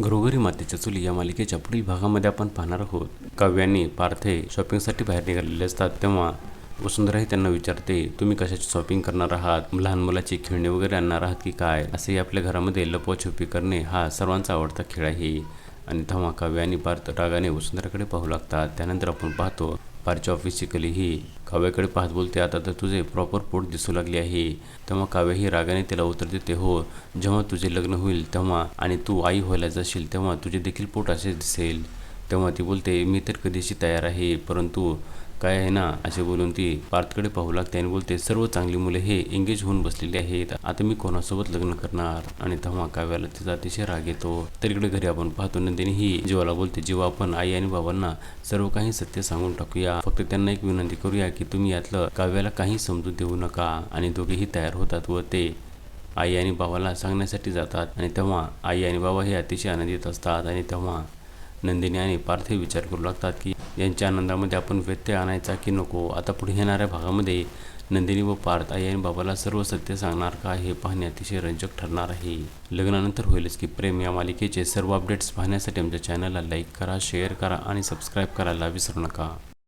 घरोघरी मातीच्या चुली या मालिकेच्या पुढील भागामध्ये आपण पाहणार आहोत. काव्य आणि पार्थ शॉपिंगसाठी बाहेर निघालेले असतात तेव्हा वसुंधराही त्यांना विचारते, तुम्ही कशाची शॉपिंग करणार आहात? लहान मुलाची खेळणी वगैरे आणणार आहात की काय? असे आपल्या घरामध्ये लपवाछुपी करणे हा सर्वांचा आवडता खेळ आहे. आणि तेव्हा काव्य आणि पार्थ रागाने वसुंधराकडे पाहू लागतात. त्यानंतर आपण पाहतो पार्थच्या ऑफिसची कली ही काव्याकडे पाहत बोलते, आता तर तुझे प्रॉपर पोट दिसू लागले आहे. तेव्हा काव्य ही रागाने तिला उत्तर देते, हो, जेव्हा तुझे लग्न होईल तेव्हा आणि तू आई व्हायला जाशील तेव्हा तुझे देखील पोट असेच दिसेल. तेव्हा ती बोलते, मी तर कधीशी तयार आहे, परंतु काय आहे ना, असे बोलून ती पार्थकडे पाहू लागते आणि बोलते, सर्व चांगली मुले हे एंगेज होऊन बसलेली आहेत, आता मी कोणासोबत लग्न करणार? आणि तेव्हा काव्याला तिचा अतिशय राग येतो. तर इकडे घरी आपण पाहतो नंदिनी ही जीवाला बोलते, जीवा आपण आई आणि बाबांना सर्व काही सत्य सांगून टाकूया, फक्त त्यांना एक विनंती करूया की तुम्ही यातलं काव्याला काही समजून देऊ नका. आणि दोघेही तयार होतात व ते आई आणि बाबाला सांगण्यासाठी जातात. आणि तेव्हा आई आणि बाबा हे अतिशय आनंदित असतात. आणि तेव्हा नंदिनी आणि पार्थ विचार करू लागतात की यांच्या आनंदामध्ये आपण व्यत्यय आणायचा की नको. आता पुढे येणाऱ्या भागामध्ये नंदिनी व पार्थ आई आणि बाबाला सर्व सत्य सांगणार का हे पाहणे अतिशय रंजक ठरणार आहे. लग्नानंतर होईलच की प्रेम या मालिकेचे सर्व अपडेट्स पाहण्यासाठी आमच्या चॅनलला लाईक करा, शेअर करा आणि सबस्क्राईब करायला विसरू नका.